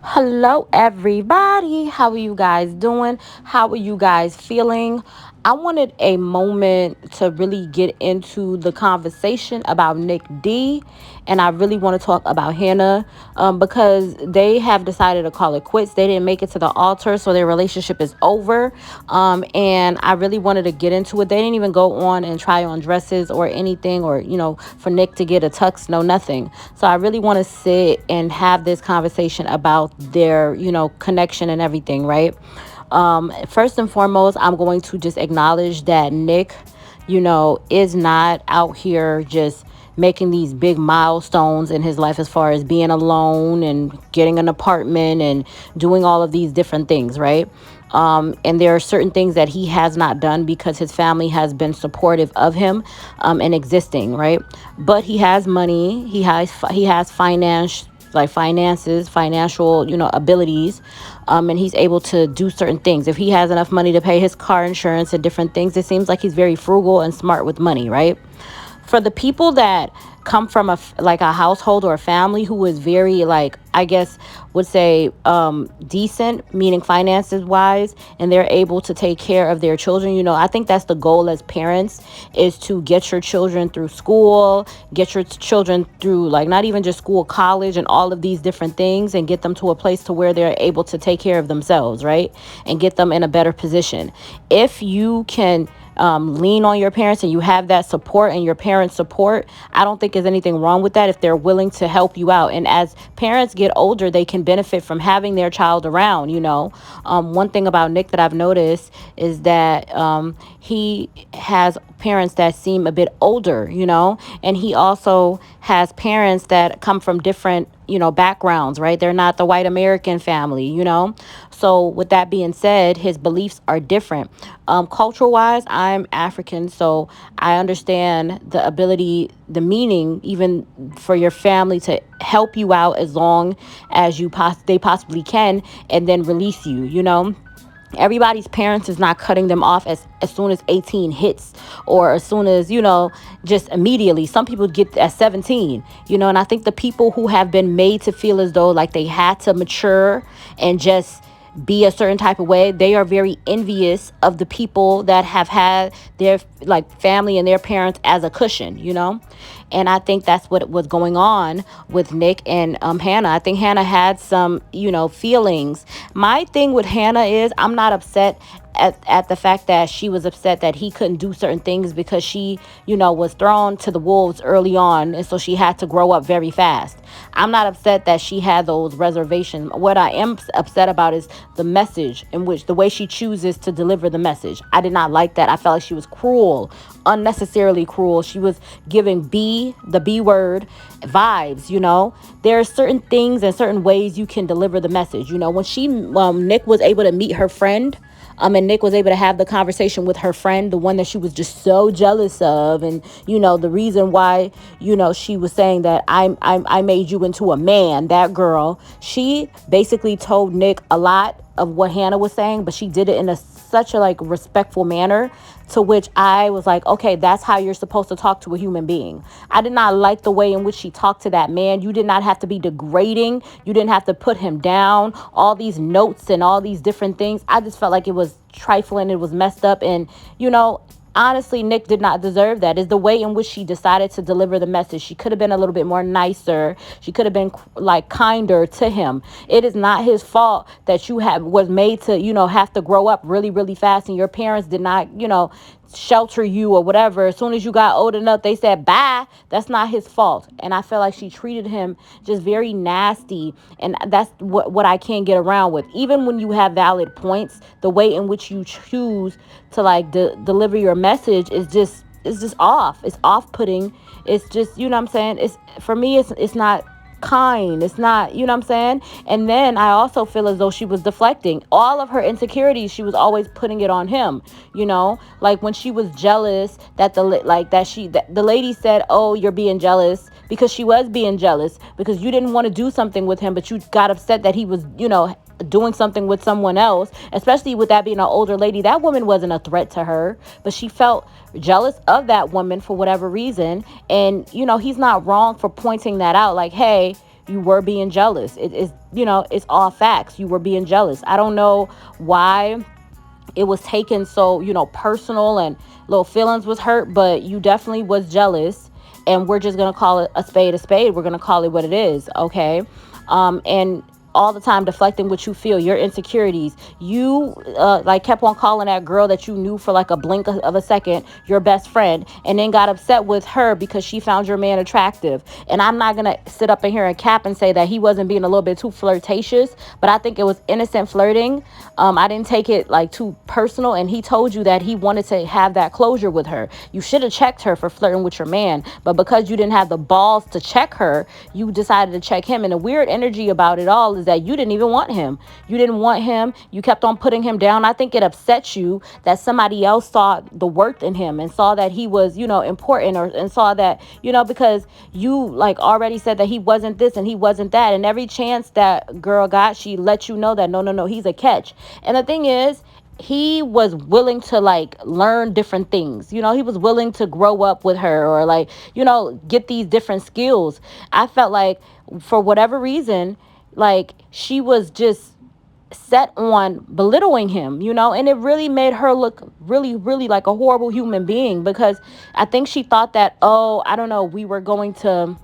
Hello, everybody. How are you guys doing? How are you guys feeling? I wanted a moment to really get into the conversation about Nick D, and I really want to talk about Hannah because they have decided to call it quits. They didn't make it to the altar, so their relationship is over. And I really wanted to get into it. They didn't even go on and try on dresses or anything, or for Nick to get a tux, no nothing. So I really want to sit and have this conversation about their connection and everything, right? First and foremost, I'm going to just acknowledge that Nick, is not out here just making these big milestones in his life as far as being alone and getting an apartment and doing all of these different things, right? And there are certain things that he has not done because his family has been supportive of him and existing, right? But he has money, he has finances, financial, abilities, and he's able to do certain things. If he has enough money to pay his car insurance and different things, it seems like he's very frugal and smart with money, right? For the people that come from a household or a family who is very, like, I guess would say decent, meaning finances wise, and they're able to take care of their children, I think that's the goal as parents, is to get your children through school, get your children through, like, not even just school, college, and all of these different things, and get them to a place to where they're able to take care of themselves, right? And get them in a better position. If you can lean on your parents and you have that support and your parents support, I don't think there's anything wrong with that if they're willing to help you out. And as parents get older, they can benefit from having their child around. One thing about Nick that I've noticed is that he has parents that seem a bit older, and he also has parents that come from different backgrounds, right? They're not the white American family. So with that being said, his beliefs are different. Cultural wise, I'm African, so I understand the ability, the meaning, even for your family to help you out as long as they possibly can, and then release you. Everybody's parents is not cutting them off as soon as 18 hits, or as soon as just immediately. Some people get at 17. And I think the people who have been made to feel as though like they had to mature and just be a certain type of way, they are very envious of the people that have had their, like, family and their parents as a cushion. And I think that's what was going on with Nick and Hannah. I think Hannah had some feelings. My thing with Hannah is, I'm not upset at the fact that she was upset that he couldn't do certain things, because she was thrown to the wolves early on, and so she had to grow up very fast. I'm not upset that she had those reservations. What I am upset about is the message, in which the way she chooses to deliver the message. I did not like that. I felt like she was cruel, unnecessarily cruel. She was giving the B word vibes. There are certain things and certain ways you can deliver the message. When Nick was able to meet her friend, and Nick was able to have the conversation with her friend, the one that she was just so jealous of, and the reason why she was saying that I made you into a man. That girl, she basically told Nick a lot of what Hannah was saying, but she did it in such a, like, respectful manner, to which I was like, okay, that's how you're supposed to talk to a human being. I did not like the way in which she talked to that man. You did not have to be degrading. You didn't have to put him down. All these notes and all these different things, I just felt like it was trifling. It was messed up. And, honestly, Nick did not deserve that. Is the way in which she decided to deliver the message. She could have been a little bit more nicer. She could have been, like, kinder to him. It is not his fault that you was made to have to grow up really, really fast, and your parents did not shelter you or whatever. As soon as you got old enough, they said bye. That's not his fault. And I feel like she treated him just very nasty, and that's what I can't get around with. Even when you have valid points, the way in which you choose to, like, deliver your message is just, it's just off. It's off-putting. It's just, what I'm saying, it's, for me, it's not kind. It's not, what I'm saying? And then I also feel as though she was deflecting all of her insecurities. She was always putting it on him. Like when she was jealous that the lady said, oh, you're being jealous, because she was being jealous because you didn't want to do something with him, but you got upset that he was doing something with someone else, especially with that being an older lady. That woman wasn't a threat to her, but she felt jealous of that woman for whatever reason. And he's not wrong for pointing that out, like, hey, You were being jealous. It is, it's all facts. You were being jealous. I don't know why it was taken so, personal, and little feelings was hurt, but you definitely was jealous. And we're just going to call it a spade a spade. We're going to call it what it is. Okay. And all the time deflecting what you feel, your insecurities. You like kept on calling that girl that you knew for like a blink of a second your best friend, and then got upset with her because she found your man attractive. And I'm not gonna sit up in here and cap and say that he wasn't being a little bit too flirtatious, but I think it was innocent flirting. I didn't take it like too personal, and he told you that he wanted to have that closure with her. You should have checked her for flirting with your man, but because you didn't have the balls to check her, you decided to check him. And the weird energy about it all is that you didn't even want him. You didn't want him. You kept on putting him down. I think it upset you that somebody else saw the worth in him and saw that he was, important, and saw that, because you like already said that he wasn't this and he wasn't that. And every chance that girl got, she let you know that no, he's a catch. And the thing is, he was willing to like learn different things. He was willing to grow up with her, or like, get these different skills. I felt like for whatever reason, like she was just set on belittling him, and it really made her look really, really like a horrible human being, because I think she thought that, oh, I don't know, we were going to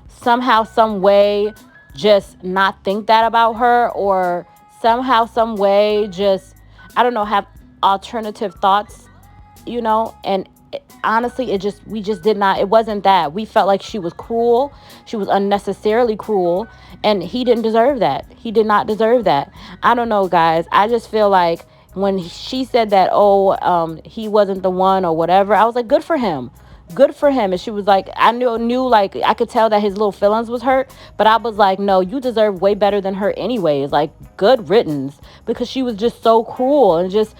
somehow, some way just not think that about her, or somehow, some way just, I don't know, have alternative thoughts, and honestly, we just did not, it wasn't that. We felt like she was cruel. She was unnecessarily cruel, and he didn't deserve that. He did not deserve that. I don't know, guys. I just feel like when she said that, oh, he wasn't the one or whatever, I was like, good for him. Good for him. And she was like, I knew like I could tell that his little feelings was hurt, but I was like, no, you deserve way better than her anyways. Like, good riddance, because she was just so cruel. And just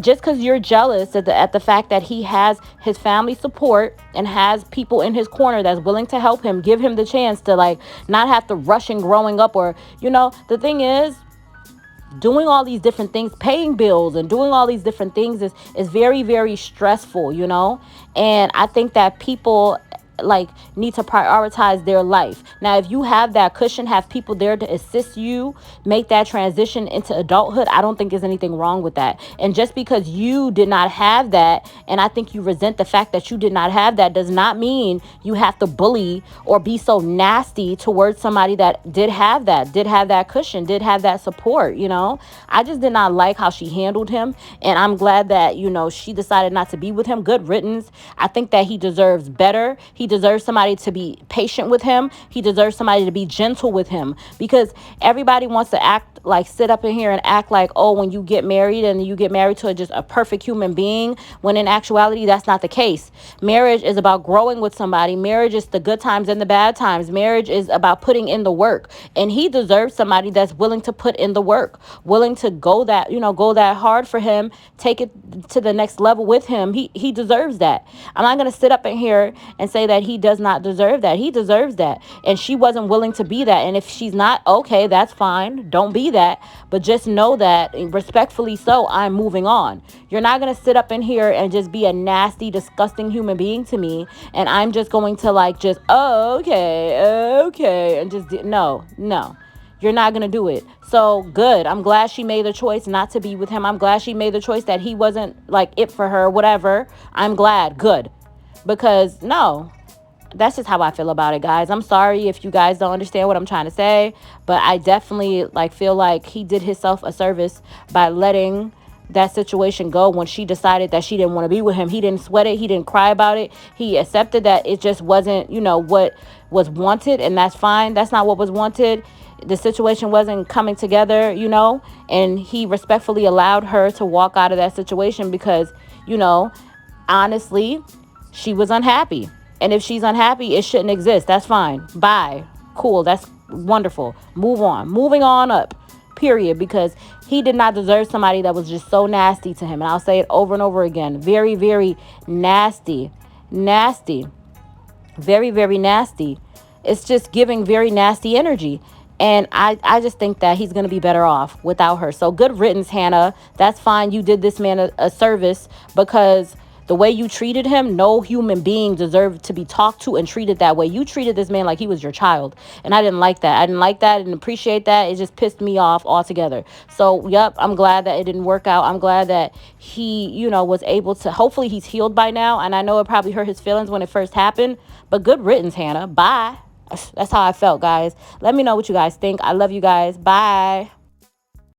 because you're jealous at the fact that he has his family support and has people in his corner that's willing to help him, give him the chance to like not have to rush in growing up, or the thing is, doing all these different things, paying bills and doing all these different things is very, very stressful, and I think that people like need to prioritize their life. Now, if you have that cushion, have people there to assist you make that transition into adulthood, I don't think there's anything wrong with that. And just because you did not have that, and I think you resent the fact that you did not have that, does not mean you have to bully or be so nasty towards somebody that did have that cushion, did have that support. I just did not like how she handled him, and I'm glad that she decided not to be with him. Good riddance. I think that he deserves better. He deserves somebody to be patient with him. He deserves somebody to be gentle with him, because everybody wants to act like, sit up in here and act like, oh, when you get married and you get married to just a perfect human being, when in actuality, that's not the case. Marriage is about growing with somebody. Marriage is the good times and the bad times. Marriage is about putting in the work, and he deserves somebody that's willing to put in the work, willing to go that hard for him, take it to the next level with him. He deserves that. I'm not going to sit up in here and say that he does not deserve that. He deserves that. And she wasn't willing to be that. And if she's not, okay, that's fine. Don't be that. But just know that, respectfully so, I'm moving on. You're not going to sit up in here and just be a nasty, disgusting human being to me, and I'm just going to like just, oh, okay, and just, no. You're not going to do it. So good. I'm glad she made the choice not to be with him. I'm glad she made the choice that he wasn't like it for her, whatever. I'm glad. Good. Because no, that's just how I feel about it, guys. I'm sorry if you guys don't understand what I'm trying to say, but I definitely like feel like he did himself a service by letting that situation go when she decided that she didn't want to be with him. He didn't sweat it. He didn't cry about it. He accepted that it just wasn't, what was wanted, and that's fine. That's not what was wanted. The situation wasn't coming together, and he respectfully allowed her to walk out of that situation because, honestly, she was unhappy. And if she's unhappy, it shouldn't exist. That's fine. Bye. Cool. That's wonderful. Move on. Moving on up. Period. Because he did not deserve somebody that was just so nasty to him. And I'll say it over and over again. Very, very nasty. Nasty. Very, very nasty. It's just giving very nasty energy. And I just think that he's going to be better off without her. So good riddance, Hannah. That's fine. You did this man a service, because The way you treated him, no human being deserved to be talked to and treated that way. You treated this man like he was your child. And I didn't like that. I didn't like that. I didn't appreciate that. It just pissed me off altogether. So, yep, I'm glad that it didn't work out. I'm glad that he, was able to, hopefully he's healed by now. And I know it probably hurt his feelings when it first happened. But good riddance, Hannah. Bye. That's how I felt, guys. Let me know what you guys think. I love you guys. Bye.